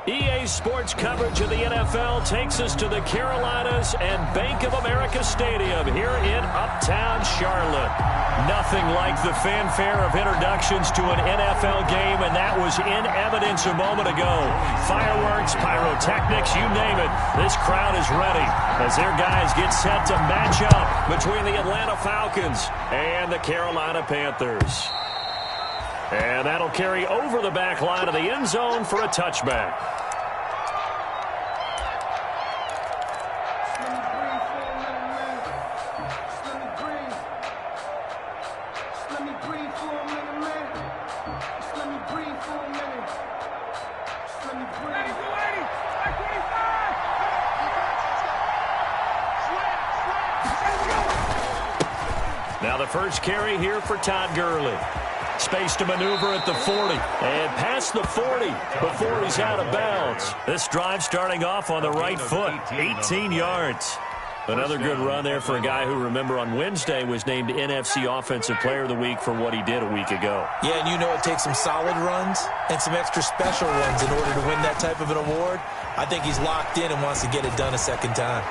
EA Sports coverage of the NFL takes us to the Carolinas and Bank of America Stadium here in Uptown Charlotte. Nothing like the fanfare of introductions to an NFL game, and that was in evidence a moment ago. Fireworks, pyrotechnics, you name it. This crowd is ready as their guys get set to match up between the Atlanta Falcons and the Carolina Panthers. And that'll carry over the back line of the end zone for a touchback. Now the first carry here for Todd Gurley. Space to maneuver at the 40. And past the 40 before he's out of bounds. This drive starting off on the right foot. 18 yards. Another good run there for a guy who, remember, on Wednesday was named NFC Offensive Player of the Week for what he did a week ago. Yeah, and you know it takes some solid runs and some extra special runs in order to win that type of an award. I think he's locked in and wants to get it done a second time.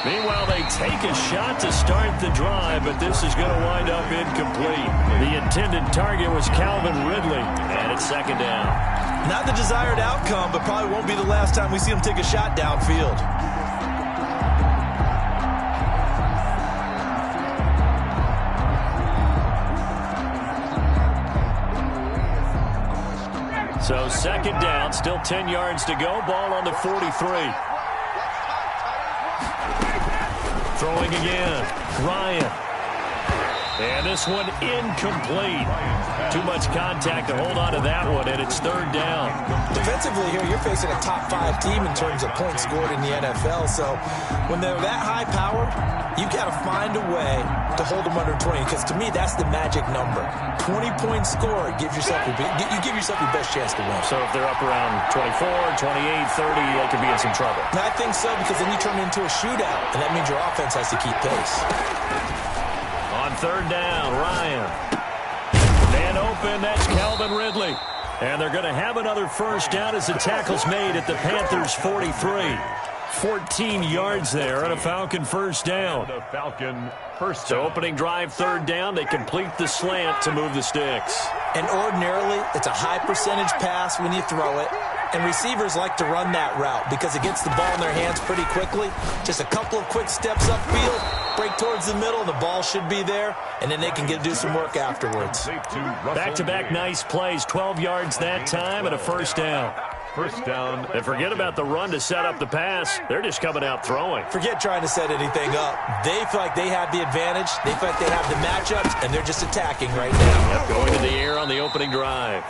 Meanwhile, they take a shot to start the drive, but this is going to wind up incomplete. The intended target was Calvin Ridley, and it's second down. Not the desired outcome, but probably won't be the last time we see him take a shot downfield. So second down, still 10 yards to go. Ball on the 43. Throwing again, Ryan. And this one incomplete. Too much contact to hold on to that one, and it's third down. Defensively here, you're facing a top-5 team in terms of points scored in the NFL. So when they're that high-powered, you got to find a way to hold them under 20. Because to me, that's the magic number. 20 points scored gives yourself you give yourself your best chance to win. So if they're up around 24, 28, 30, they could be in some trouble. And I think so, because then you turn it into a shootout, and that means your offense has to keep pace. On third down, Ryan. Man open, that's Calvin Ridley. And they're going to have another first down as the tackle's made at the Panthers' 43. 14 yards there and a Falcon first down. So opening drive, third down. They complete the slant to move the sticks. And ordinarily, it's a high percentage pass when you throw it. And receivers like to run that route because it gets the ball in their hands pretty quickly. Just a couple of quick steps upfield, break towards the middle, the ball should be there, and then they can do some work afterwards. Back-to-back nice plays, 12 yards that time and a first down. First down. And forget about the run to set up the pass. They're just coming out throwing. Forget trying to set anything up. They feel like they have the advantage. They feel like they have the matchups, and they're just attacking right now. Going to the air on the opening drive.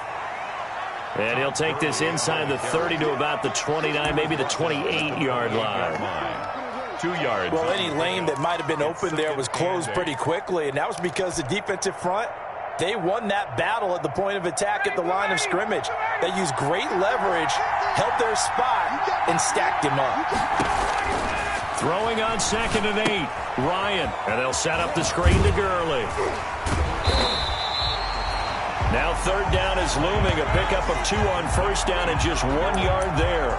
And he'll take this inside the 30 to about the 29, maybe the 28-yard line. 2 yards. Well, any lane that might have been open there was closed pretty quickly, and that was because the defensive front, they won that battle at the point of attack at the line of scrimmage. They used great leverage, held their spot, and stacked him up. Throwing on 2nd and 8, Ryan. And they'll set up the screen to Gurley. Now third down is looming. A pickup of 2 on first down and just 1 yard there.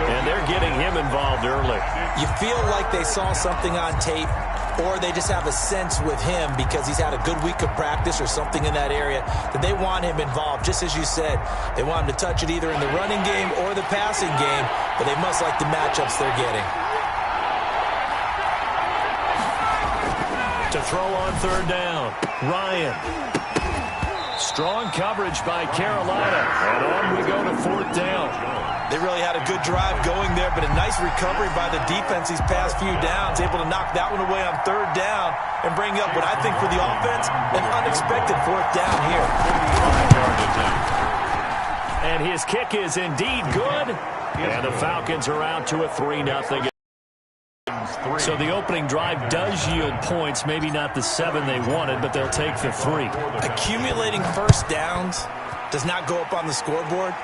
And they're getting him involved early. You feel like they saw something on tape, or they just have a sense with him because he's had a good week of practice or something in that area that they want him involved. Just as you said, they want him to touch it either in the running game or the passing game, but they must like the matchups they're getting. To throw on third down, Ryan. Strong coverage by Carolina. And on we go to fourth down. They really had a good drive going there, but a nice recovery by the defense these past few downs, able to knock that one away on third down and bring up what I think for the offense, an unexpected fourth down here. And his kick is indeed good. And the Falcons are out to a 3-0. So the opening drive does yield points, maybe not the 7 they wanted, but they'll take the 3. Accumulating first downs does not go up on the scoreboard,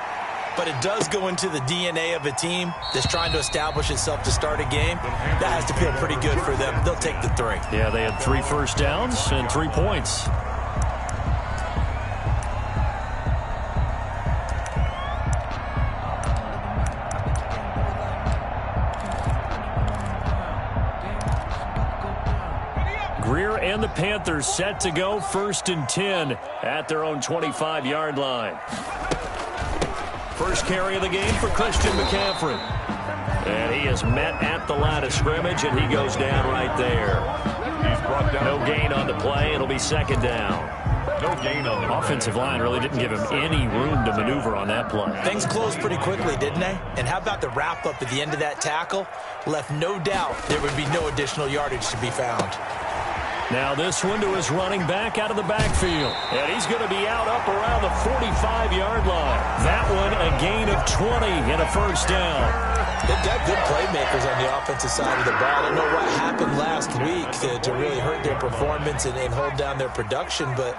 but it does go into the DNA of a team that's trying to establish itself to start a game. That has to feel pretty good for them. They'll take the 3. Yeah, they had 3 first downs and 3 points. Greer and the Panthers set to go 1st and 10 at their own 25-yard line. First carry of the game for Christian McCaffrey. And he is met at the line of scrimmage, and he goes down right there. He's brought down. No gain on the play. It'll be 2nd down. No gain on the offensive line really didn't give him any room to maneuver on that play. Things closed pretty quickly, didn't they? And how about the wrap-up at the end of that tackle? Left no doubt there would be no additional yardage to be found. Now this one to his running back out of the backfield. And he's going to be out up around the 45-yard line. That one a gain of 20 and a 1st down. They've got good playmakers on the offensive side of the ball. I don't know what happened last week to really hurt their performance and hold down their production, but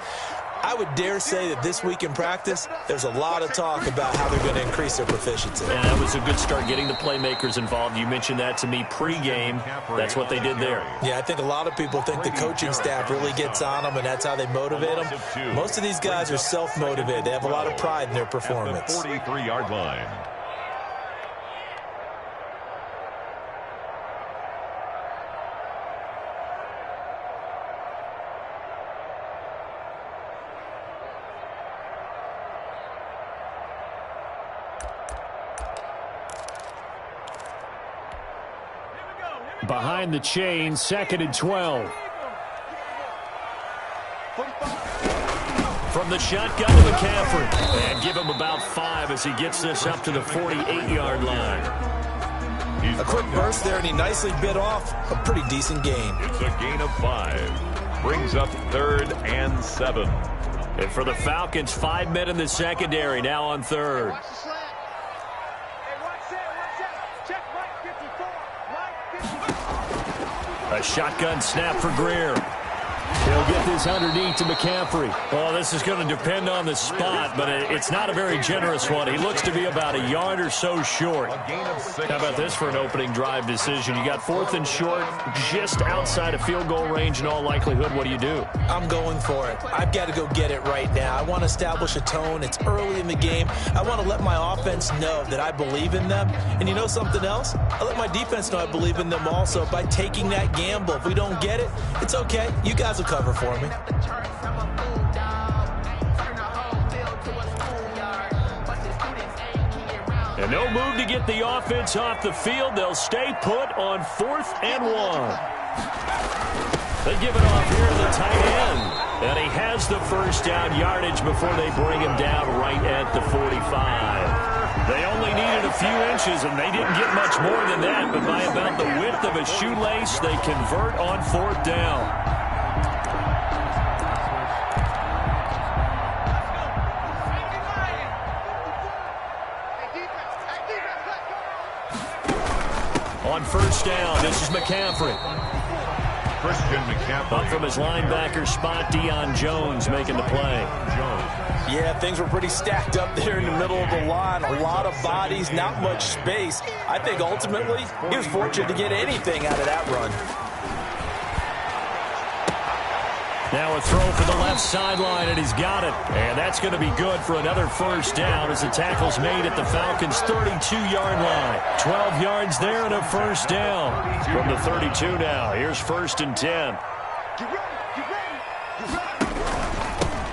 I would dare say that this week in practice, there's a lot of talk about how they're going to increase their proficiency. And that was a good start getting the playmakers involved. You mentioned that to me pregame. That's what they did there. Yeah, I think a lot of people think the coaching staff really gets on them, and that's how they motivate them. Most of these guys are self-motivated. They have a lot of pride in their performance. 43-yard line. Behind the chain, 2nd and 12. From the shotgun to McCaffrey. And give him about 5 as he gets this up to the 48-yard line. A quick burst there, and he nicely bit off a pretty decent gain. It's a gain of 5. Brings up 3rd and 7. And for the Falcons, 5 men in the secondary, now on 3rd. A shotgun snap for Greer. He'll get this underneath to McCaffrey. Well, this is going to depend on the spot, but it's not a very generous one. He looks to be about a yard or so short. How about this for an opening drive decision? You got 4th and short, just outside of field goal range in all likelihood. What do? I'm going for it. I've got to go get it right now. I want to establish a tone. It's early in the game. I want to let my offense know that I believe in them. And you know something else? I let my defense know I believe in them also by taking that gamble. If we don't get it, it's okay. You guys will cover for me. And no move to get the offense off the field. They'll stay put on 4th and 1. They give it off here to the tight end. And he has the 1st down yardage before they bring him down right at the 45. They only needed a few inches, and they didn't get much more than that. But by about the width of a shoelace, they convert on 4th down. On 1st down, this is McCaffrey. Christian McCaffrey. Up from his linebacker spot, Deion Jones making the play. Yeah, things were pretty stacked up there in the middle of the line. A lot of bodies, not much space. I think ultimately he was fortunate to get anything out of that run. Now a throw for the left sideline, and he's got it. And that's going to be good for another 1st down as the tackle's made at the Falcons' 32-yard line. 12 yards there and a 1st down. From the 32 now, here's 1st and 10.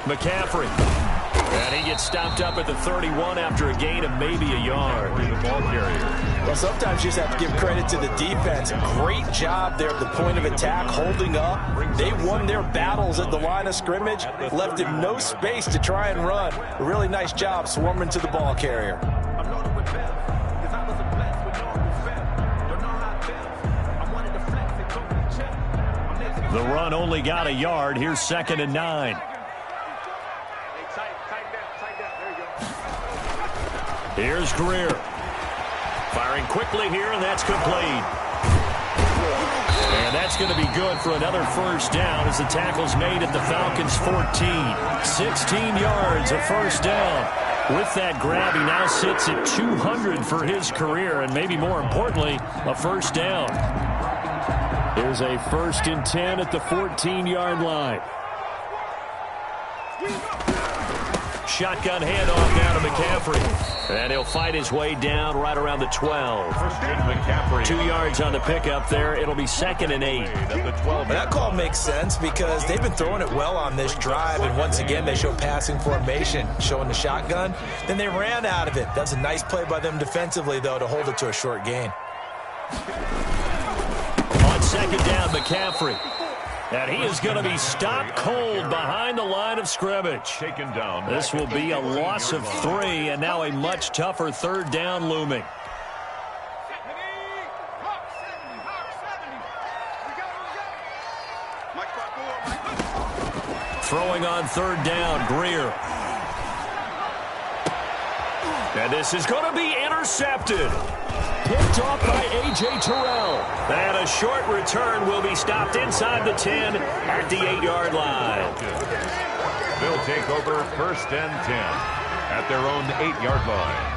McCaffrey. And he gets stopped up at the 31 after a gain of maybe a yard. The ball carrier. Well, sometimes you just have to give credit to the defense. Great job there at the point of attack, holding up. They won their battles at the line of scrimmage, left him no space to try and run. A really nice job swarming to the ball carrier. The run only got a yard. Here's 2nd and 9. Here's Greer. Firing quickly here, and that's complete. And that's going to be good for another 1st down as the tackle's made at the Falcons' 14. 16 yards, a 1st down. With that grab, he now sits at 200 for his career, and maybe more importantly, a 1st down. Here's a 1st and 10 at the 14-yard line. Shotgun handoff down to McCaffrey. And he'll fight his way down right around the 12. 2 yards on the pickup there. It'll be 2nd and 8. That call makes sense because they've been throwing it well on this drive, and once again they show passing formation, showing the shotgun. Then they ran out of it. That's a nice play by them defensively, though, to hold it to a short gain. On 2nd down, McCaffrey. And he is going to be stopped cold behind the line of scrimmage. Taken down. This will be a loss of 3, and now a much tougher 3rd down looming. Throwing on 3rd down, Greer. And this is going to be intercepted. Picked off by A.J. Terrell. And a short return will be stopped inside the 10 at the 8-yard line. They'll take over 1st and 10 at their own 8-yard line.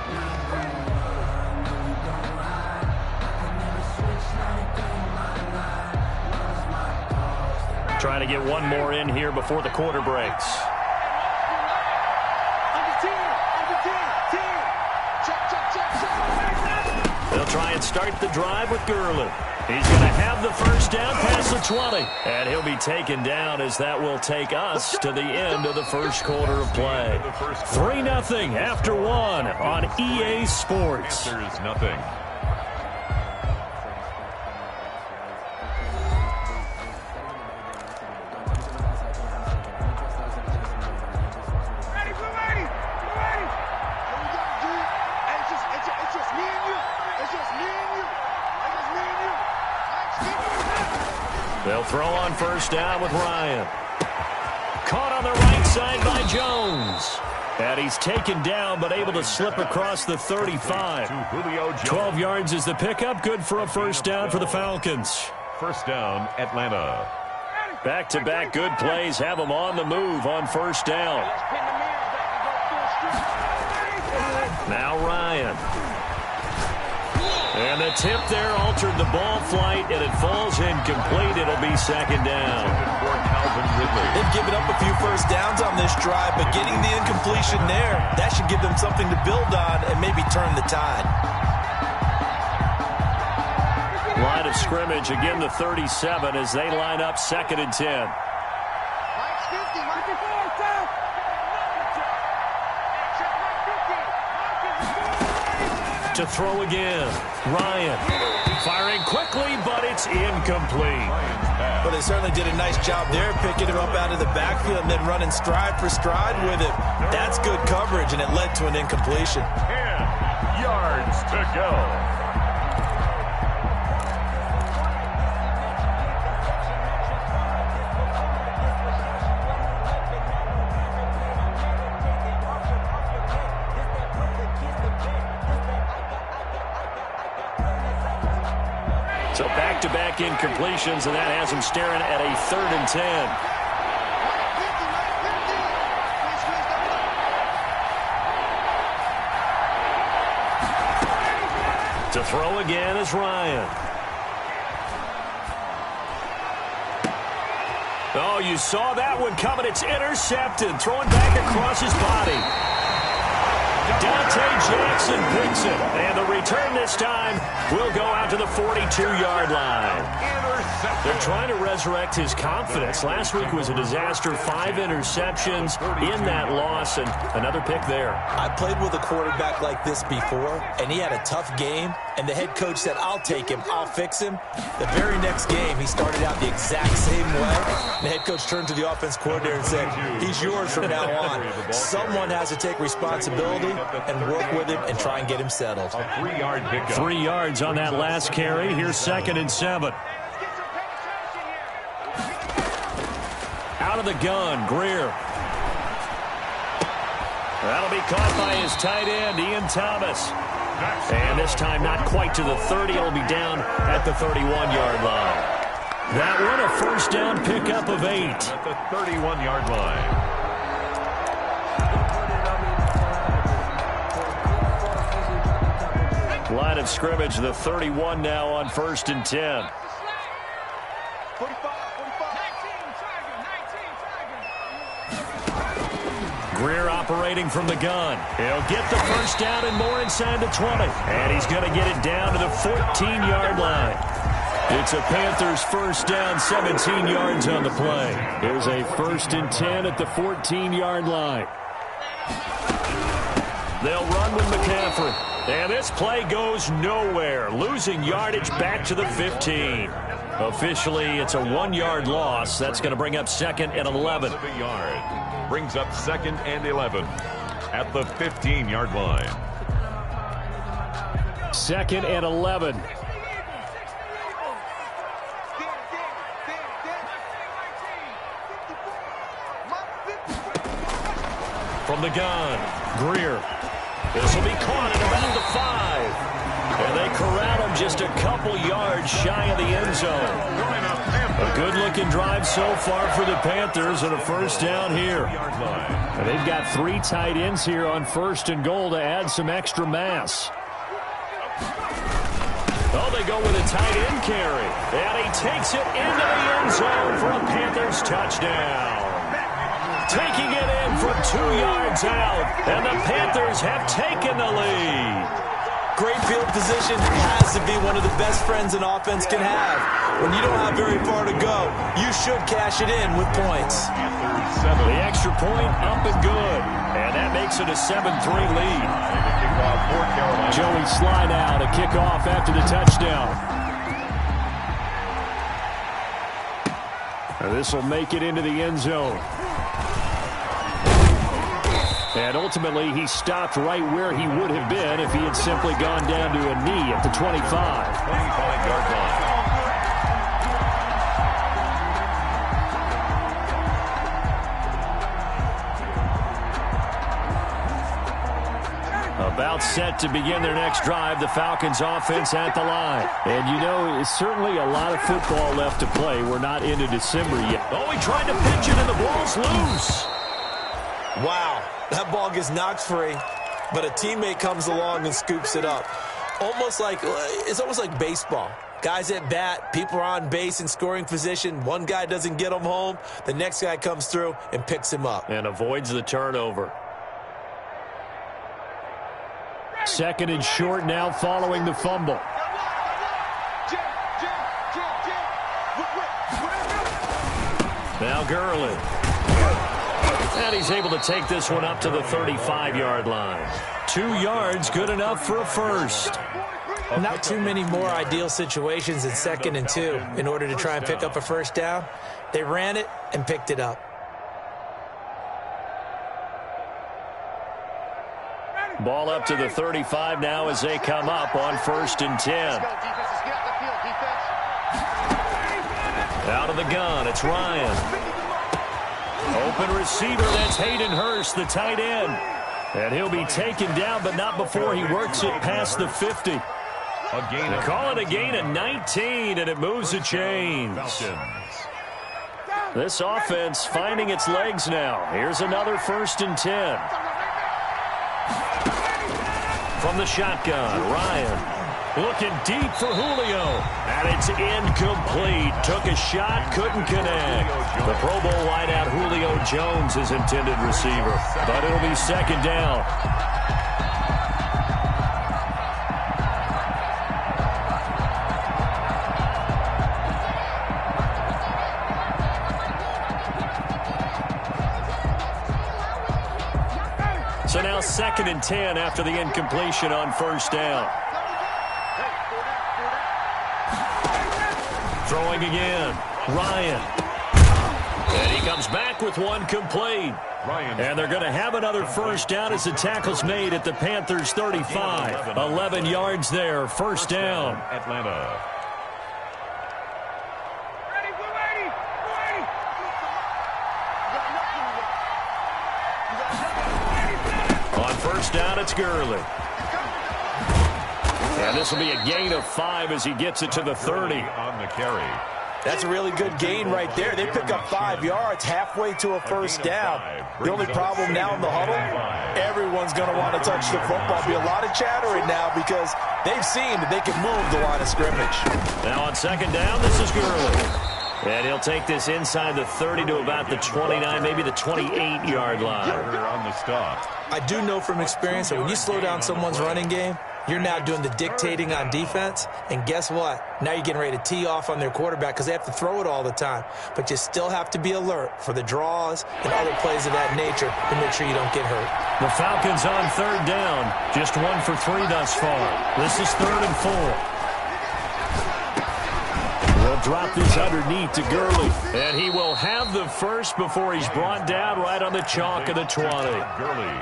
Trying to get one more in here before the quarter breaks. They'll try and start the drive with Gurley. He's going to have the 1st down past the 20. And he'll be taken down as that will take us to the end of the 1st quarter of play. 3-0 after 1 on EA Sports. There is nothing. They'll throw on 1st down with Ryan. Caught on the right side by Jones. And he's taken down but able to slip across the 35. 12 yards is the pickup. Good for a 1st down for the Falcons. 1st down, Atlanta. Back-to-back good plays have them on the move on 1st down. Now Ryan. And the tip there altered the ball flight, and it falls incomplete. It'll be 2nd down. They've given up a few 1st downs on this drive, but getting the incompletion there, that should give them something to build on and maybe turn the tide. Line of scrimmage, again the 37 as they line up 2nd and 10. To throw again. Ryan firing quickly, but it's incomplete. Well, they certainly did a nice job there, picking him up out of the backfield and then running stride for stride with him. That's good coverage, and it led to an incompletion. 10 yards to go. So back-to-back incompletions, and that has him staring at a 3rd and 10. To throw again is Ryan. Oh, you saw that one coming. It's intercepted. Throwing back across his body. Dante Jackson picks it. And the return this time will go out to the 42-yard line. They're trying to resurrect his confidence. Last week was a disaster. 5 interceptions in that loss, and another pick there. I played with a quarterback like this before, and he had a tough game, and the head coach said, I'll take him, I'll fix him. The very next game, he started out the exact same way. The head coach turned to the offense coordinator and said, he's yours from now on. Someone has to take responsibility and work with him and try and get him settled. A 3-yard pickup. 3 yards on that last carry. Here's 2nd and 7. Out of the gun, Greer. That'll be caught by his tight end, Ian Thomas. And this time not quite to the 30. It'll be down at the 31-yard line. That one a 1st down pickup of 8. At the 31-yard line. Line of scrimmage, the 31 now on 1st and 10. Greer operating from the gun. He'll get the first down and more inside the 20. And he's going to get it down to the 14-yard line. It's a Panthers first down, 17 yards on the play. Here's a 1st and 10 at the 14-yard line. They'll run with McCaffrey. And this play goes nowhere, losing yardage back to the 15. Officially, it's a 1-yard loss. That's going to bring up 2nd and 11. Brings up 2nd and 11 at the 15-yard line. 2nd and 11. From the gun, Greer. This will be caught at about the 5. And they corral him just a couple yards shy of the end zone. A good-looking drive so far for the Panthers and a first down here. And they've got 3 tight ends here on 1st and goal to add some extra mass. Oh, they go with a tight end carry. And he takes it into the end zone for a Panthers touchdown. Taking it in from 2 yards out. And the Panthers have taken the lead. Great field position has to be one of the best friends an offense can have. When you don't have very far to go, you should cash it in with points. The extra point up and good. And that makes it a 7-3 lead. Joey Sly now to kick off after the touchdown. And this will make it into the end zone. And ultimately, he stopped right where he would have been if he had simply gone down to a knee at the 25. 25-yard line. About set to begin their next drive, the Falcons offense at the line. And you know, it's certainly a lot of football left to play. We're not into December yet. Oh, he tried to pitch it and the ball's loose. Wow. That ball gets knocked free, but a teammate comes along and scoops it up. It's almost like baseball. Guys at bat, people are on base in scoring position. One guy doesn't get him home. The next guy comes through and picks him up. And avoids the turnover. 2nd and short now following the fumble. Now Gurley. And he's able to take this one up to the 35-yard line. 2 yards, good enough for a first. Not too many more ideal situations in 2nd and 2 in order to try and pick up a first down. They ran it and picked it up. Ball up to the 35 now as they come up on 1st and 10. Out of the gun, it's Ryan. Open receiver, that's Hayden Hurst, the tight end. And he'll be taken down, but not before he works it past the 50. They call it a gain of 19, and it moves the chains. This offense finding its legs now. Here's another 1st and 10. From the shotgun, Ryan. Looking deep for Julio. And it's incomplete. Took a shot, couldn't connect. The Pro Bowl wideout Julio Jones is intended receiver. But it'll be 2nd down. So now 2nd and 10 after the incompletion on 1st down. Throwing again, Ryan. And he comes back with one complete. And they're going to have another first down as the tackle's made at the Panthers 35. 11 yards there, 1st down. Atlanta. On 1st down, it's Gurley. And this will be a gain of 5 as he gets it to the 30. On the carry. That's a really good gain right there. They pick up 5 yards halfway to a first down. The only problem now in the huddle, everyone's going to want to touch the football. Be a lot of chattering now because they've seen that they can move the line of scrimmage. Now on 2nd down, this is Gurley. And he'll take this inside the 30 to about the 29, maybe the 28-yard line. On the stop. I do know from experience that when you slow down someone's running game, you're now doing the dictating on defense. And guess what? Now you're getting ready to tee off on their quarterback because they have to throw it all the time. But you still have to be alert for the draws and other plays of that nature to make sure you don't get hurt. The Falcons on third down. Just 1 for 3 thus far. This is 3rd and 4. We'll drop this underneath to Gurley. And he will have the first before he's brought down right on the chalk of the 20. Gurley.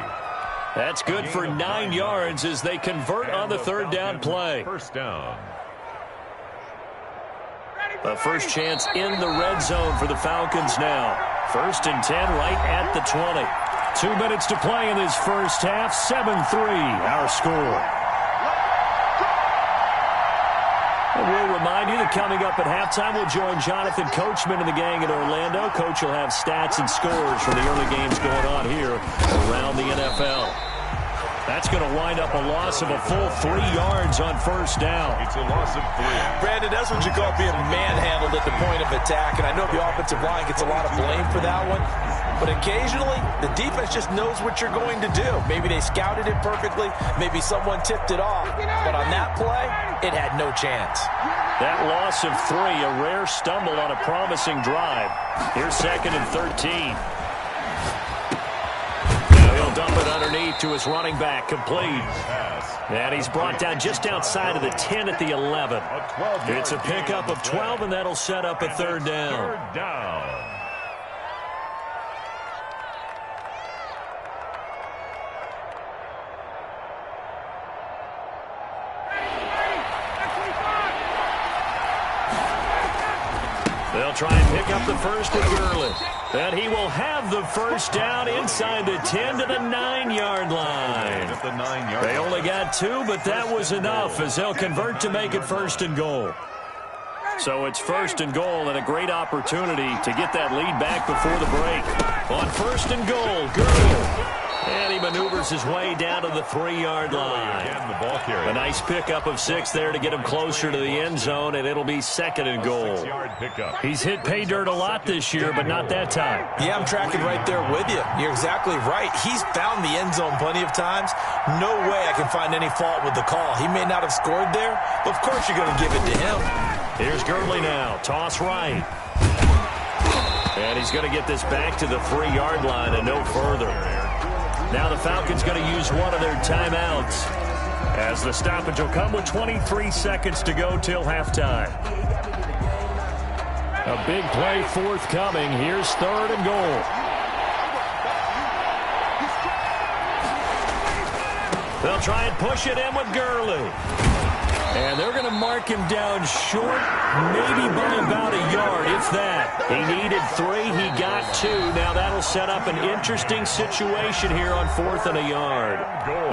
That's good for 9 yards as they convert on the third down play. First down. A first chance in the red zone for the Falcons now. 1st and 10 right at the 20. 2 minutes to play in this first half. 7-3 our score. We'll remind you that coming up at halftime, we'll join Jonathan Coachman and the gang in Orlando. Coach will have stats and scores from the early games going on here around the NFL. That's going to wind up a loss of a full 3 yards on first down. It's a loss of 3. Brandon, that's what you call being manhandled at the point of attack. And I know the offensive line gets a lot of blame for that one. But occasionally, the defense just knows what you're going to do. Maybe they scouted it perfectly. Maybe someone tipped it off. But on that play, it had no chance. That loss of 3, a rare stumble on a promising drive. Here's 2nd and 13. Now he'll dump it underneath to his running back, complete. And he's brought down just outside of the 10 at the 11. It's a pickup of 12, and that'll set up a third down. Third down. They'll try and pick up the first with Gurley. And he will have the first down inside the 10 to the 9-yard line. At the 9-yard They only got 2, but that was enough as they'll convert to make it 1st and goal. So it's 1st and goal and a great opportunity to get that lead back before the break. On 1st and goal, Gurley. And he maneuvers his way down to the 3-yard line. Again, the ball carrier. A nice pickup of 6 there to get him closer to the end zone, and it'll be 2nd and goal. 6-yard pickup. He's hit pay dirt a lot this year, but not that time. Yeah, I'm tracking right there with you. You're exactly right. He's found the end zone plenty of times. No way I can find any fault with the call. He may not have scored there, but of course you're going to give it to him. Here's Gurley now. Toss right. And he's going to get this back to the 3-yard line and no further. Now the Falcons going to use one of their timeouts as the stoppage will come with 23 seconds to go till halftime. A big play forthcoming. Here's 3rd and goal. They'll try and push it in with Gurley. And they're going to mark him down short, maybe by about a yard, if that. He needed 3, he got 2. Now that'll set up an interesting situation here on 4th and a yard.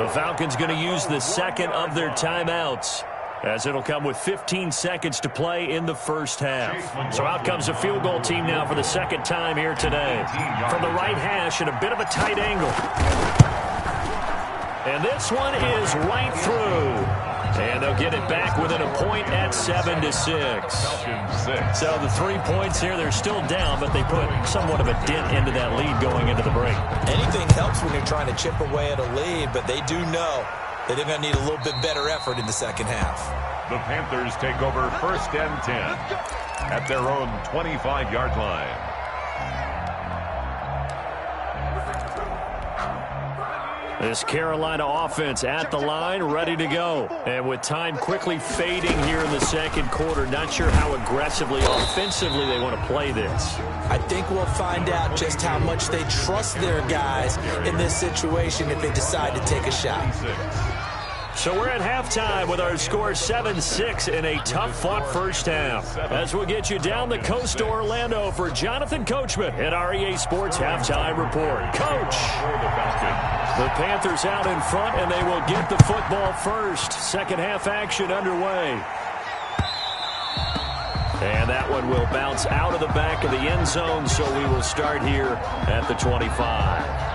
The Falcons going to use the 2nd of their timeouts, as it'll come with 15 seconds to play in the first half. So out comes a field goal team now for the 2nd time here today. From the right hash at a bit of a tight angle. And this one is right through. And they'll get it back within a point at 7-6. So the 3 points here, they're still down, but they put somewhat of a dent into that lead going into the break. Anything helps when you're trying to chip away at a lead, but they do know that they're going to need a little bit better effort in the second half. The Panthers take over 1st and 10 at their own 25-yard line. This Carolina offense at the line, ready to go. And with time quickly fading here in the 2nd quarter, not sure how aggressively, offensively they want to play this. I think we'll find out just how much they trust their guys in this situation if they decide to take a shot. So we're at halftime with our score 7-6 in a tough-fought first half. As we'll get you down the coast to Orlando for Jonathan Coachman at our EA Sports Halftime Report. Coach! The Panthers out in front, and they will get the football first. Second half action underway. And that one will bounce out of the back of the end zone, so we will start here at the 25.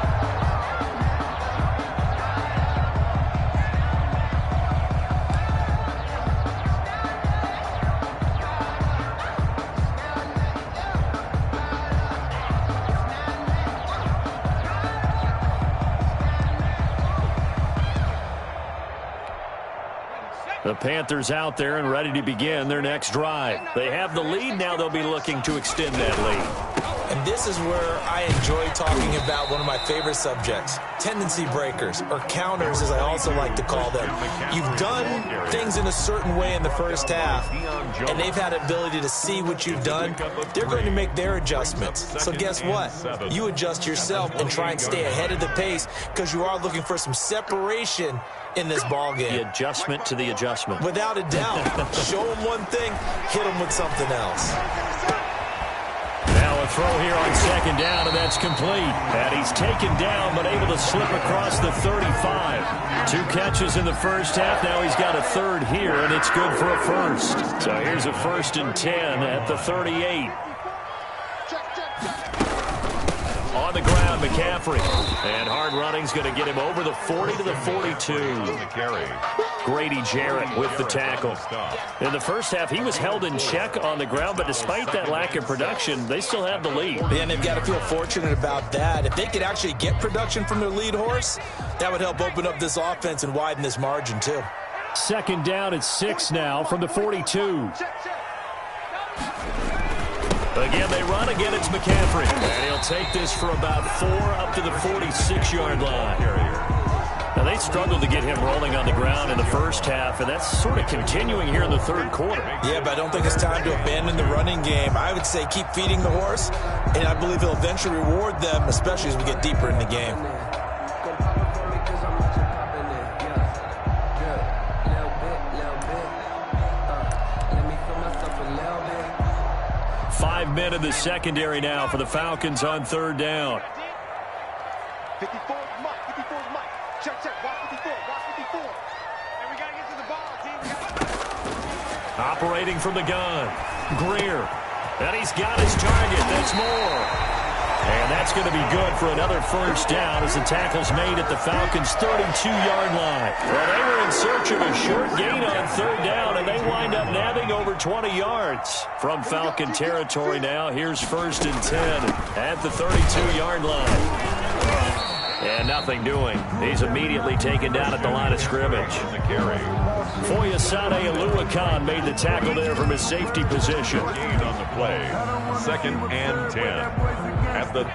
The Panthers out there and ready to begin their next drive. They have the lead. Now they'll be looking to extend that lead. And this is where I enjoy talking about one of my favorite subjects, tendency breakers, or counters as I also like to call them. You've done things in a certain way in the first half, and they've had the ability to see what you've done. They're going to make their adjustments. So guess what? You adjust yourself and try and stay ahead of the pace because you are looking for some separation in this ball game. The adjustment to the adjustment. Without a doubt. Show them one thing, hit them with something else. Now a throw here on second down, and that's complete. And he's taken down, but able to slip across the 35. 2 catches in the first half. Now he's got a third here, and it's good for a first. So here's a 1st and 10 at the 38. On the ground, McCaffrey. And hard running's going to get him over the 40 to the 42. Grady Jarrett with the tackle. In the first half, he was held in check on the ground, but despite that lack of production, they still have the lead. And they've got to feel fortunate about that. If they could actually get production from their lead horse, that would help open up this offense and widen this margin, too. Second down at 6 now from the 42. Again, they run. Again, it's McCaffrey. And he'll take this for about 4 up to the 46-yard line. Now, they struggled to get him rolling on the ground in the first half, and that's sort of continuing here in the third quarter. Yeah, but I don't think it's time to abandon the running game. I would say keep feeding the horse, and I believe he'll eventually reward them, especially as we get deeper in the game. Five men in the secondary now for the Falcons on third down. 54 Mike, 54 Mike. Check, watch 54, watch 54. And we got to get to the ball, team. Operating from the gun, Greer. And he's got his target. That's Moore. And that's going to be good for another first down as the tackle's made at the Falcons' 32-yard line. Well, they were in search of a short gain on third down, and they wind up nabbing over 20 yards from Falcon territory now. Here's 1st and 10 at the 32-yard line. And nothing doing. He's immediately taken down at the line of scrimmage. Foyesade Aluakan made the tackle there from his safety position. Gain on the play. 2nd and 10.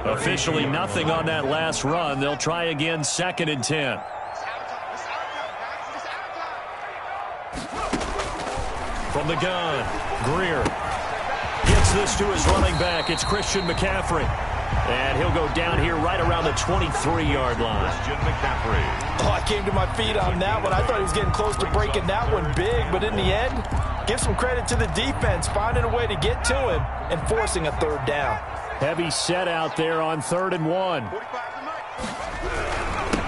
Officially nothing on that last run. They'll try again 2nd and 10. From the gun, Greer gets this to his running back. It's Christian McCaffrey. And he'll go down here right around the 23-yard line. Christian McCaffrey. Oh, I came to my feet on that one. I thought he was getting close to breaking that one big, but in the end, give some credit to the defense, finding a way to get to him and forcing a third down. Heavy set out there on 3rd and 1.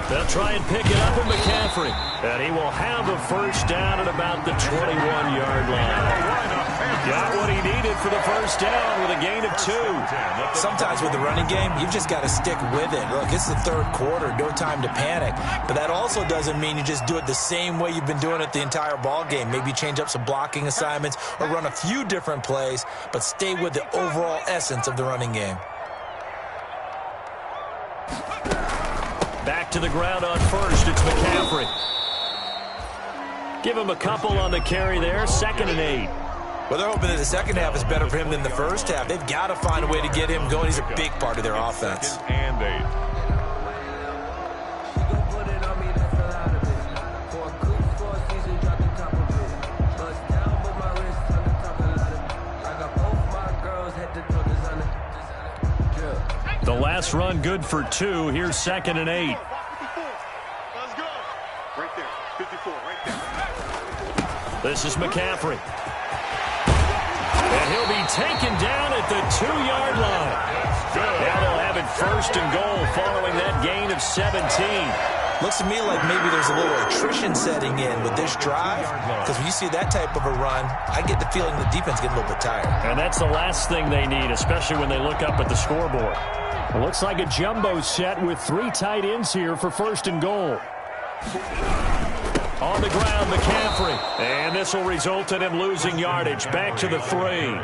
They'll try and pick it up with McCaffrey. And he will have a first down at about the 21-yard line. Got what he needed for the first down with a gain of 2. Sometimes with the running game, you've just got to stick with it. Look, it's the third quarter, no time to panic. But that also doesn't mean you just do it the same way you've been doing it the entire ball game. Maybe change up some blocking assignments or run a few different plays, but stay with the overall essence of the running game. Back to the ground on 1st. It's McCaffrey. Give him a couple on the carry there. 2nd and 8. Well, they're hoping that the second half is better for him than the first half. They've got to find a way to get him going. He's a big part of their offense. 2nd and 8. The last run good for 2. Here's 2nd and 8. Let's go. Right there. 54, right there. This is McCaffrey. And he'll be taken down at the 2-yard line. Now they'll have it 1st and goal following that gain of 17. Looks to me like maybe there's a little attrition setting in with this drive, because when you see that type of a run, I get the feeling the defense getting a little bit tired. And that's the last thing they need, especially when they look up at the scoreboard. It looks like a jumbo set with 3 tight ends here for 1st and goal. On the ground, McCaffrey. And this will result in him losing yardage. Back to the 3.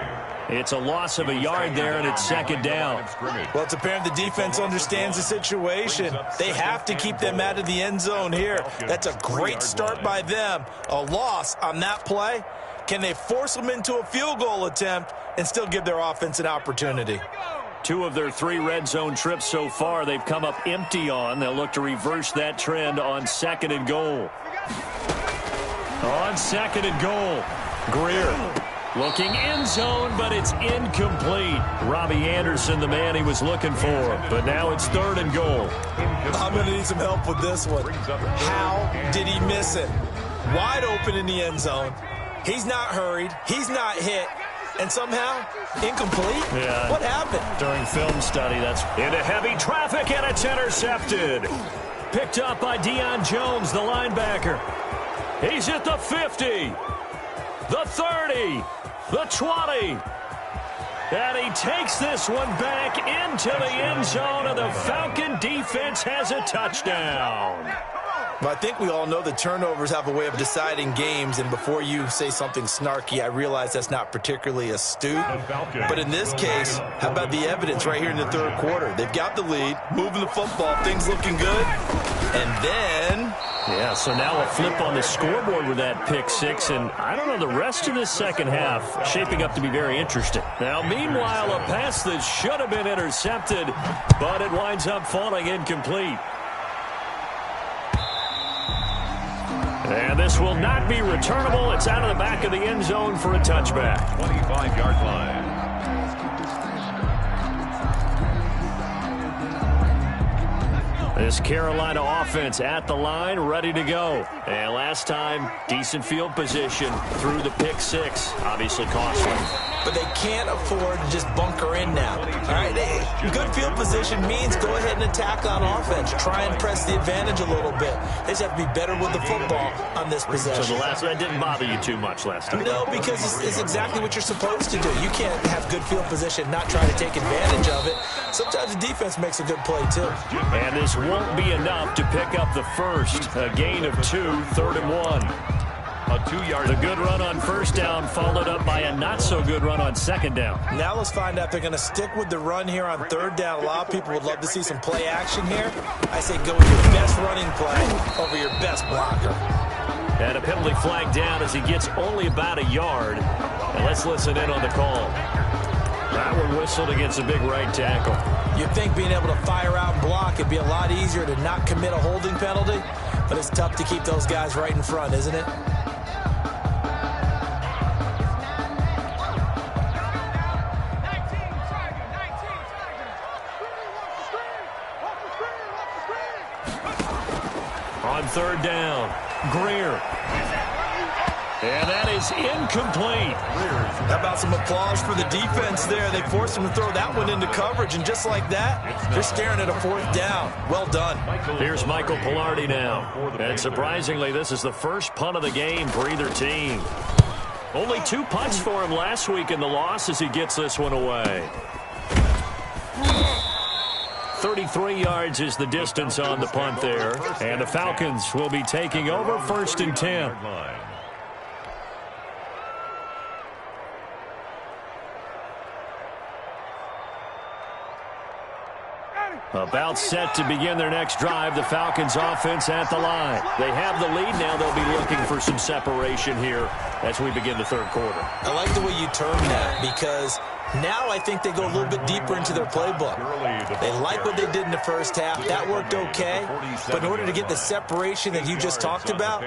It's a loss of a yard there, and it's second down. Well, it's apparent the defense understands the situation. They have to keep them out of the end zone here. That's a great start by them. A loss on that play. Can they force them into a field goal attempt and still give their offense an opportunity? 2 of their 3 red zone trips so far they've come up empty on. They'll look to reverse that trend on second and goal. On second and goal, Greer looking end zone, but it's incomplete. Robbie Anderson, the man he was looking for, but now it's third and goal. I'm going to need some help with this one. How did he miss it? Wide open in the end zone. He's not hurried. He's not hit. And somehow, incomplete? Yeah. What happened? During film study, that's into heavy traffic, and it's intercepted. Picked up by Deion Jones, the linebacker. He's at the 50, the 30, the 20. And he takes this one back into the end zone, and the Falcon defense has a touchdown. Well, I think we all know that turnovers have a way of deciding games, and before you say something snarky, I realize that's not particularly astute. But in this case, how about the evidence right here in the third quarter? They've got the lead, moving the football, things looking good, and then... Yeah, so now a flip on the scoreboard with that pick 6, and I don't know, the rest of this second half shaping up to be very interesting. Now, meanwhile, a pass that should have been intercepted, but it winds up falling incomplete. And this will not be returnable. It's out of the back of the end zone for a touchback. 25-yard line. This Carolina offense at the line, ready to go. And last time, decent field position through the pick 6. Obviously costly. But they can't afford to just bunker in now. All right, good field position means go ahead and attack on offense. Try and press the advantage a little bit. They just have to be better with the football on this possession. So the last one didn't bother you too much last time? No, because it's exactly what you're supposed to do. You can't have good field position, not try to take advantage of it. Sometimes the defense makes a good play, too. And this won't be enough to pick up the first. A gain of 2, 3rd and 1. A 2-yard. The good run on first down followed up by a not-so-good run on second down. Now let's find out if they're going to stick with the run here on third down. A lot of people would love to see some play action here. I say go with your best running play over your best blocker. And a penalty flag down as he gets only about a yard. And let's listen in on the call. That one whistled against a big right tackle. You'd think being able to fire out and block it'd be a lot easier to not commit a holding penalty, but it's tough to keep those guys right in front, isn't it? On third down, Greer. And that is incomplete. How about some applause for the defense there? They forced him to throw that one into coverage, and just like that, they're staring at a 4th down. Well done. Here's Michael Pilardi now. And surprisingly, this is the first punt of the game for either team. Only 2 punts for him last week in the loss as he gets this one away. 33 yards is the distance on the punt there. And the Falcons will be taking over 1st and 10. About set to begin their next drive, the Falcons offense at the line. They have the lead now. They'll be looking for some separation here as we begin the third quarter. I like the way you term that because now I think they go a little bit deeper into their playbook. They like what they did in the first half. That worked okay. But in order to get the separation that you just talked about,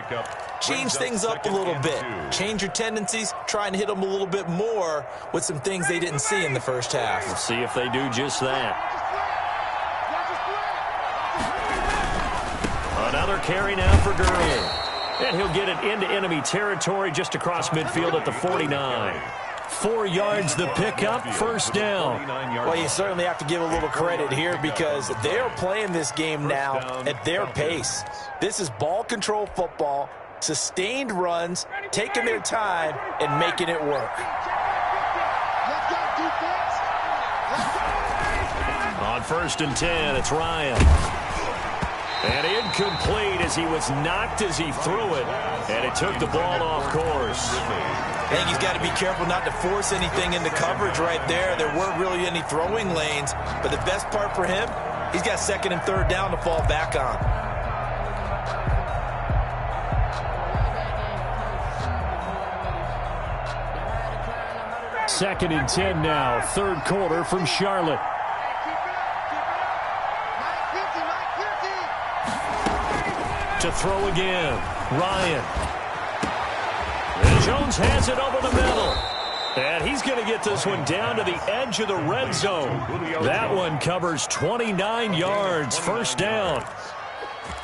change things up a little bit. Change your tendencies. Try and hit them a little bit more with some things they didn't see in the first half. We'll see if they do just that. Another carry now for Gurley. And he'll get it into enemy territory just across midfield at the 49. 4 yards the pickup, first down. Well, you certainly have to give a little credit here because they're playing this game now at their pace. This is ball control football, sustained runs, taking their time and making it work. On 1st and 10, it's Ryan. And incomplete as he was knocked as he threw it. And it took the ball off course. I think he's got to be careful not to force anything into coverage right there. There weren't really any throwing lanes. But the best part for him, he's got second and third down to fall back on. Second and 10 now, third quarter from Charlotte. To throw again, Ryan. And Jones has it over the middle. And he's going to get this one down to the edge of the red zone. That one covers 29 yards, first down.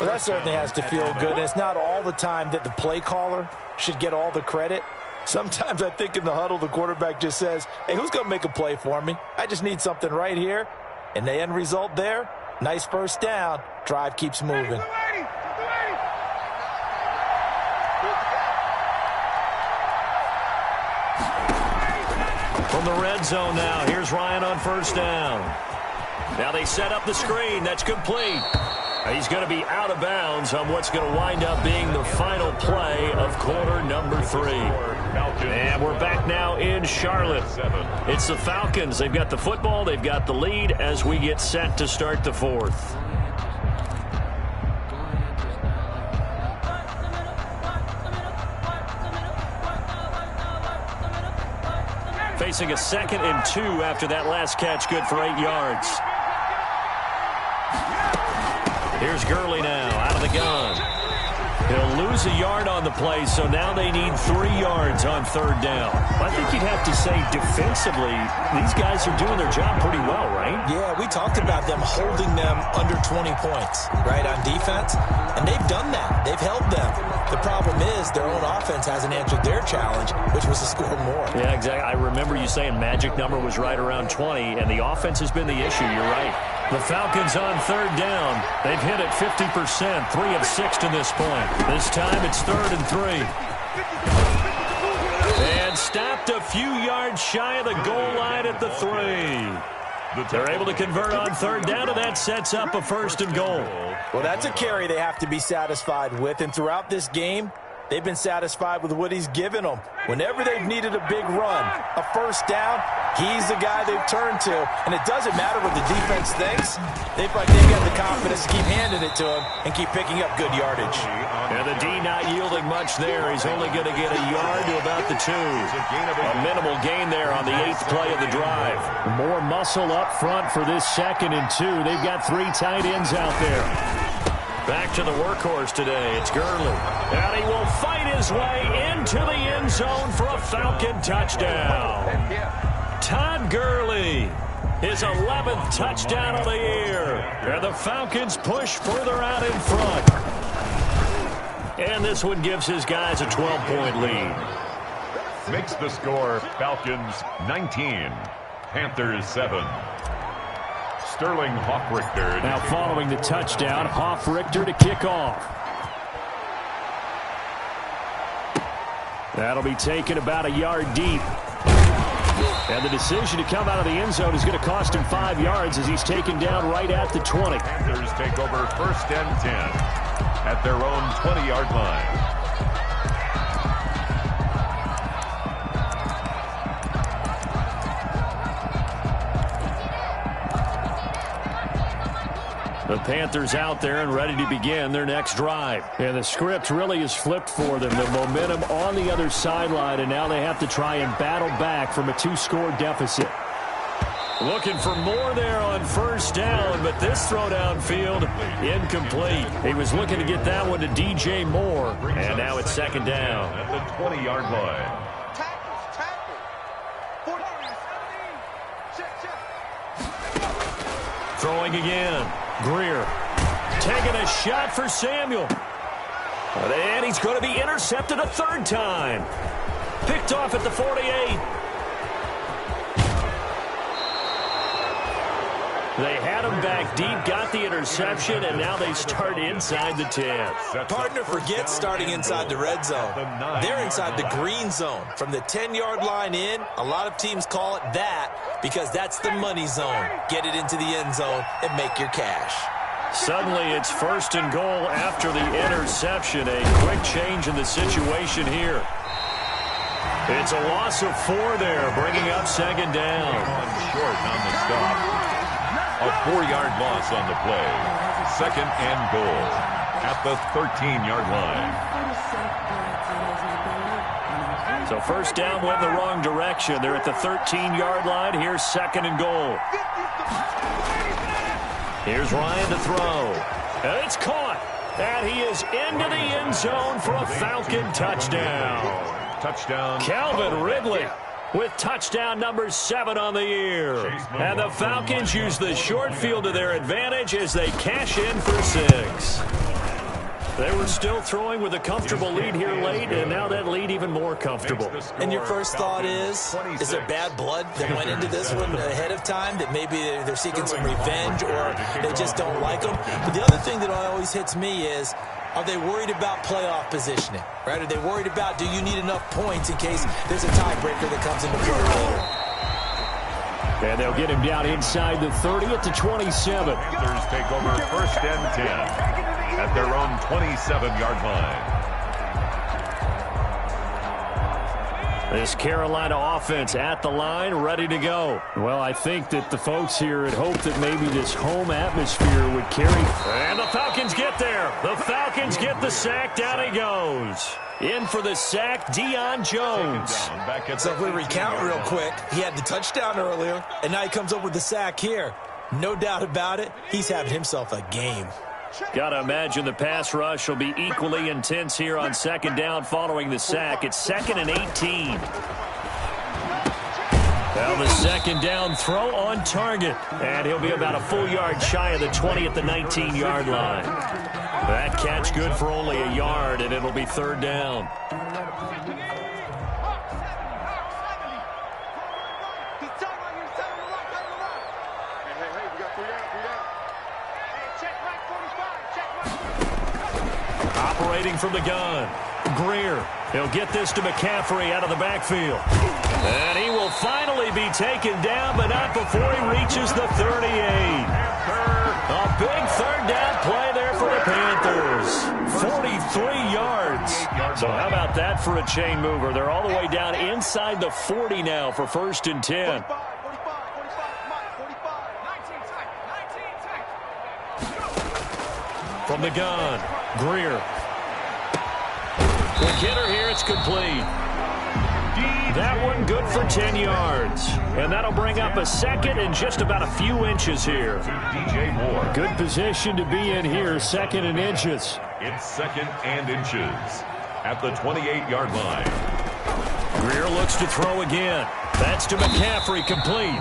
Well, that certainly has to feel good. And it's not all the time that the play caller should get all the credit. Sometimes I think in the huddle, the quarterback just says, hey, who's going to make a play for me? I just need something right here. And the end result there, nice first down. Drive keeps moving. From the red zone now, here's Ryan on first down. Now they set up the screen. That's complete. He's going to be out of bounds on what's going to wind up being the final play of quarter number 3. And we're back now in Charlotte. It's the Falcons. They've got the football. They've got the lead as we get set to start the fourth. Facing a 2nd and 2 after that last catch, good for 8 yards. Here's Gurley now, out of the gun. He'll lose a yard on the play, so now they need 3 yards on third down. I think you'd have to say defensively, these guys are doing their job pretty well, right? Yeah, we talked about them holding them under 20 points, right, on defense. And they've done that. They've held them. The problem is their own offense hasn't answered their challenge, which was to score more. Yeah, exactly. I remember you saying magic number was right around 20, and the offense has been the issue. You're right. The Falcons on third down. They've hit it 50%, 3 of 6 to this point. This time it's 3rd and 3. And stopped a few yards shy of the goal line at the 3. They're able to convert on third down, and that sets up a 1st and goal. Well, that's a carry they have to be satisfied with, and throughout this game, they've been satisfied with what he's given them. Whenever they've needed a big run, a first down, he's the guy they've turned to. And it doesn't matter what the defense thinks. They've got the confidence to keep handing it to him and keep picking up good yardage. And the D not yielding much there. He's only going to get a yard to about the 2. A minimal gain there on the 8th play of the drive. More muscle up front for this 2nd and 2. They've got 3 tight ends out there. Back to the workhorse today. It's Gurley. And he will fight his way into the end zone for a Falcon touchdown. Todd Gurley, his 11th touchdown of the year. And the Falcons push further out in front. And this one gives his guys a 12-point lead. Makes the score Falcons 19, Panthers 7. Sterling Hoffrichter. Now following the touchdown, Hoffrichter to kick off. That'll be taken about a yard deep. And the decision to come out of the end zone is going to cost him 5 yards as he's taken down right at the 20. Panthers take over 1st and 10 at their own 20-yard line. The Panthers out there and ready to begin their next drive. And the script really is flipped for them. The momentum on the other sideline, and now they have to try and battle back from a 2-score deficit. Looking for more there on first down, but this throw downfield, incomplete. He was looking to get that one to DJ Moore, and now it's 2nd down. At the 20-yard line. Throwing again. Greer taking a shot for Samuel. And he's going to be intercepted a 3rd time. Picked off at the 48. They had him back deep, got the interception, and now they start inside the 10. Partner forgets starting inside the red zone. They're inside the green zone. From the 10-yard line in, a lot of teams call it that because that's the money zone. Get it into the end zone and make your cash. Suddenly it's 1st and goal after the interception. A quick change in the situation here. It's a loss of 4 there, bringing up 2nd down. Short on the stop. A 4-yard loss on the play. 2nd and goal at the 13-yard line. So 1st down went the wrong direction. They're at the 13-yard line. Here's 2nd and goal. Here's Ryan to throw. And it's caught. And he is into the end zone for a Falcon touchdown. Touchdown. Calvin Ridley with touchdown number 7 on the year. And the Falcons use the short field to their advantage as they cash in for 6. They were still throwing with a comfortable lead here late, and now that lead even more comfortable. And your first thought is there bad blood that went into this one ahead of time, that maybe they're seeking some revenge or they just don't like them? But the other thing that always hits me is, are they worried about playoff positioning? Right? Are they worried about, do you need enough points in case there's a tiebreaker that comes into play later? And they'll get him down inside the 30 at the 27. Panthers take over 1st and 10 at their own 27-yard line. This Carolina offense at the line, ready to go. Well, I think that the folks here had hoped that maybe this home atmosphere would carry. And the Falcons get there. The Falcons get the sack. Down he goes. In for the sack, Deion Jones. So if we recount real quick, he had the touchdown earlier, and now he comes up with the sack here. No doubt about it, he's having himself a game. Got to imagine the pass rush will be equally intense here on 2nd down following the sack. It's 2nd and 18. Well, the 2nd down throw on target. And he'll be about a full yard shy of the 20 at the 19-yard line. That catch good for only a yard, and it'll be 3rd down. Operating from the gun. Greer. He'll get this to McCaffrey out of the backfield. And he will finally be taken down, but not before he reaches the 38. A big 3rd down play there for the Panthers. 43 yards. So how about that for a chain mover? They're all the way down inside the 40 now for 1st and 10. From the gun, Greer. The hitter here, it's complete. That one good for 10 yards. And that'll bring up a 2nd and just about a few inches here. DJ Moore. Good position to be in here, 2nd and inches. It's 2nd and inches at the 28-yard line. Greer looks to throw again. That's to McCaffrey, complete.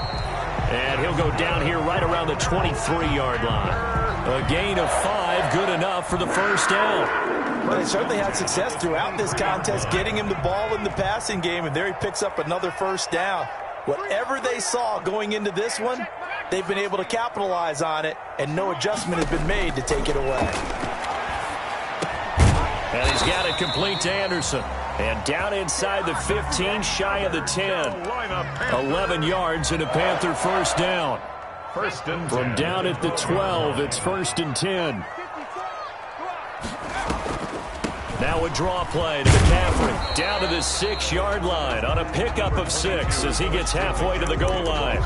And he'll go down here right around the 23-yard line. A gain of 5, good enough for the 1st down. Well, they certainly had success throughout this contest, getting him the ball in the passing game, and there he picks up another 1st down. Whatever they saw going into this one, they've been able to capitalize on it, and no adjustment has been made to take it away. And he's got it complete to Anderson. And down inside the 15, shy of the 10. 11 yards and a Panther 1st down. 1st and 10. From down at the 12, it's 1st and 10. Now a draw play to McCaffrey. Down to the 6-yard line on a pickup of 6 as he gets halfway to the goal line.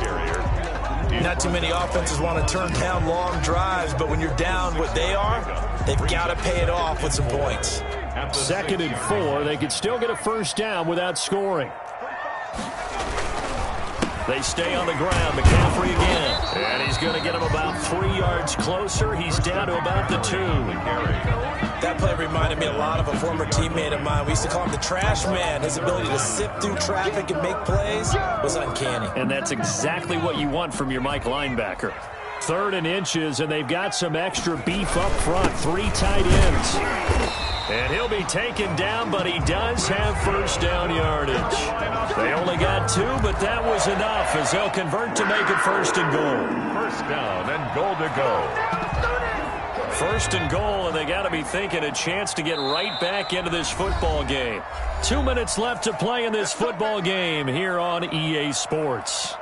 Not too many offenses want to turn down long drives, but when you're down what they are, they've got to pay it off with some points. 2nd and 4, they could still get a 1st down without scoring. They stay on the ground. McCaffrey again. And he's going to get him about 3 yards closer. He's down to about the 2. That play reminded me a lot of a former teammate of mine. We used to call him the trash man. His ability to sift through traffic and make plays was uncanny. And that's exactly what you want from your Mike linebacker. 3rd and inches, and they've got some extra beef up front. 3 tight ends. And he'll be taken down, but he does have 1st down yardage. They only got 2, but that was enough as they'll convert to make it 1st and goal. 1st down and goal to go. 1st and goal, and they got to be thinking a chance to get right back into this football game. 2 minutes left to play in this football game here on EA Sports.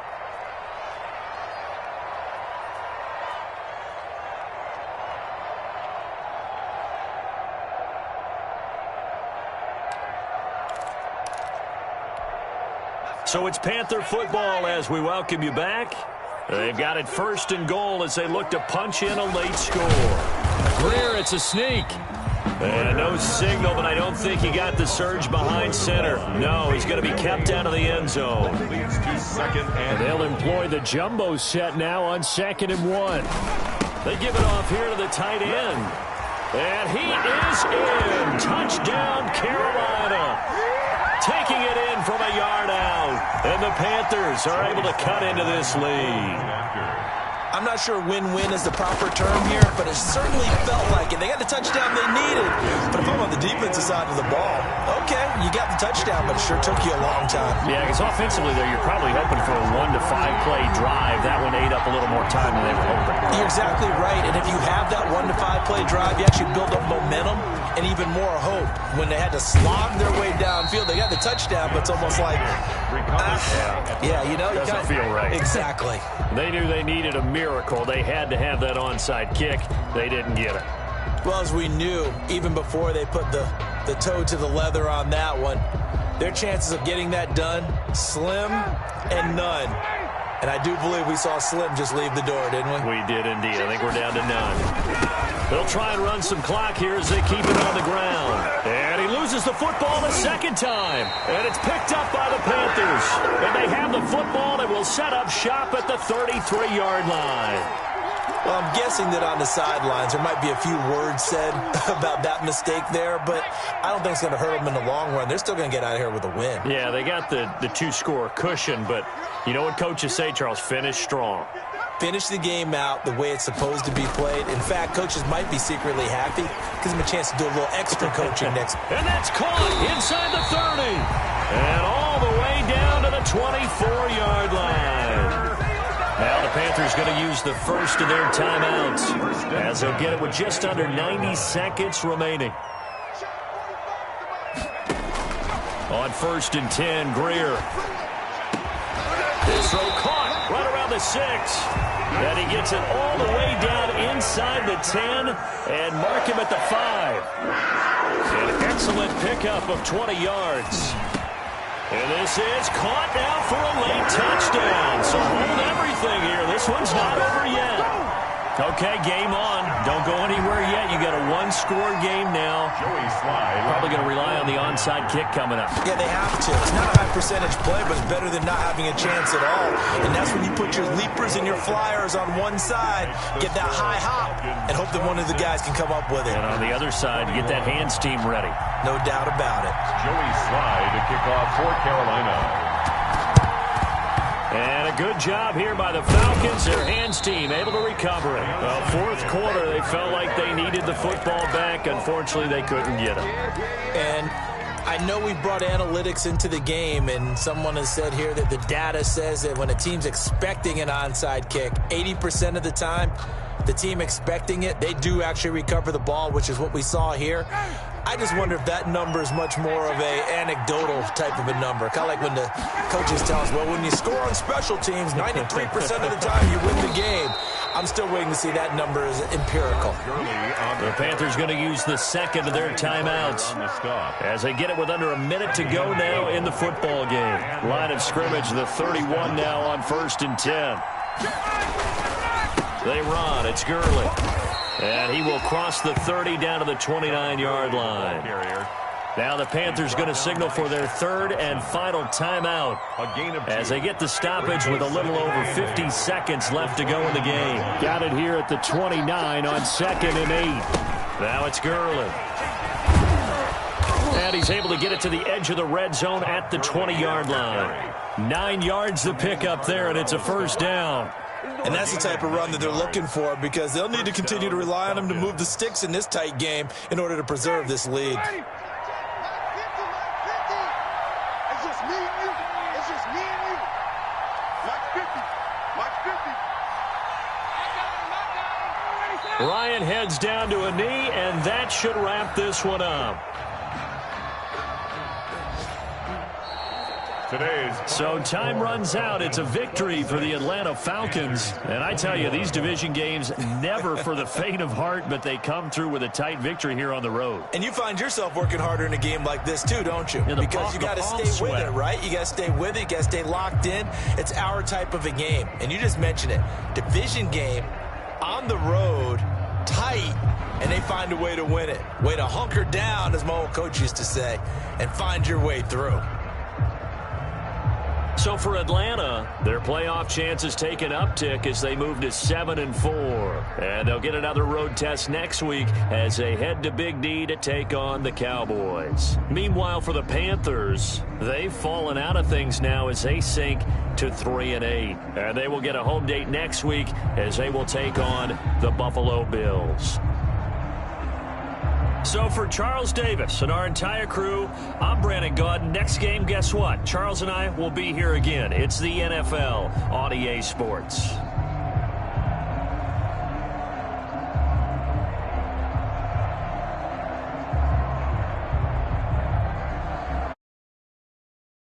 So it's Panther football as we welcome you back. They've got it 1st and goal as they look to punch in a late score. Greer, it's a sneak. And no signal, but I don't think he got the surge behind center. No, he's going to be kept out of the end zone. Leads to 2nd and they'll employ the jumbo set now on 2nd and 1. They give it off here to the tight end. And he is in. Touchdown, Carolina. Taking it in from a yard out. And the Panthers are able to cut into this lead. I'm not sure win-win is the proper term here, but it certainly felt like it. They got the touchdown they needed. But if I'm on the defensive side of the ball, okay, you got the touchdown, but it sure took you a long time. Yeah, because offensively there, you're probably hoping for a 1 to 5 play drive. That one ate up a little more time than they were hoping. You're exactly right. And if you have that 1 to 5 play drive, you actually build up momentum and even more hope. When they had to slog their way downfield, they got the touchdown, but it's almost like, yeah, you know, you doesn't feel right. Exactly. They knew they needed a miracle. They had to have that onside kick. They didn't get it. Well, as we knew, even before they put the toe to the leather on that one, their chances of getting that done, slim and none. And I do believe we saw Slim just leave the door, didn't we? We did indeed. I think we're down to none. They'll try and run some clock here as they keep it on the ground. And he loses the football the 2nd time. And it's picked up by the Panthers. And they have the football and will set up shop at the 33-yard line. Well, I'm guessing that on the sidelines there might be a few words said about that mistake there, but I don't think it's going to hurt them in the long run. They're still going to get out of here with a win. Yeah, they got the 2-score cushion, but you know what coaches say, Charles? Finish strong. Finish the game out the way it's supposed to be played. In fact, coaches might be secretly happy. Gives them a chance to do a little extra coaching next. And that's caught inside the 30. And all the way down to the 24-yard line. Now the Panthers going to use the first of their timeouts as they'll get it with just under 90 seconds remaining. On 1st and 10, Greer. This throw caught right around the 6. And he gets it all the way down inside the 10 and mark him at the 5. An excellent pickup of 20 yards. And this is caught now for a late touchdown. So hold everything here. This one's not over yet. Okay, game on. Don't go anywhere yet. You got a 1-score game now. Probably going to rely on the onside kick coming up. Yeah, they have to. It's not a high percentage play, but it's better than not having a chance at all. And that's when you put your leapers and your flyers on one side, get that high hop, and hope that one of the guys can come up with it. And on the other side, get that hands team ready. No doubt about it. Joey Slye to kick off for Carolina. And a good job here by the Falcons. Their hands team able to recover it. Well, 4th quarter, they felt like they needed the football back. Unfortunately, they couldn't get it. And I know we brought analytics into the game, and someone has said here that the data says that when a team's expecting an onside kick, 80% of the time, the team expecting it, they do actually recover the ball, which is what we saw here. I just wonder if that number is much more of a anecdotal type of a number. Kind of like when the coaches tell us, well, when you score on special teams, 93% of the time you win the game. I'm still waiting to see that number is empirical. The Panthers going to use the 2nd of their timeouts as they get it with under a minute to go now in the football game. Line of scrimmage, the 31 now on 1st and 10. They run. It's Gurley. And he will cross the 30 down to the 29-yard line. Now the Panthers going to signal for their 3rd and final timeout as they get the stoppage with a little over 50 seconds left to go in the game. Got it here at the 29 on 2nd and 8. Now it's Gurley. And he's able to get it to the edge of the red zone at the 20-yard line. 9 yards to pick up there, and it's a 1st down. And that's the type of run that they're looking for because they'll need to continue to rely on him to move the sticks in this tight game in order to preserve this lead. It's just me and you. It's just me and you. Mike 50. Mike 50. Ryan heads down to a knee, and that should wrap this one up. today's. So time runs out. It's a victory for the Atlanta Falcons. And I tell you, these division games never for the faint of heart, but they come through with a tight victory here on the road. And you find yourself working harder in a game like this too, don't you? Because you got to stay with it, right? You got to stay with it. You got to stay locked in. It's our type of a game. And you just mentioned it. Division game on the road, tight, and they find a way to win it. Way to hunker down, as my old coach used to say, and find your way through. So for Atlanta, their playoff chances take an uptick as they move to 7-4. And they'll get another road test next week as they head to Big D to take on the Cowboys. Meanwhile, for the Panthers, they've fallen out of things now as they sink to 3-8. And they will get a home date next week as they will take on the Buffalo Bills. So for Charles Davis and our entire crew, I'm Brandon Gaudin. Next game, guess what? Charles and I will be here again. It's the NFL on EA Sports.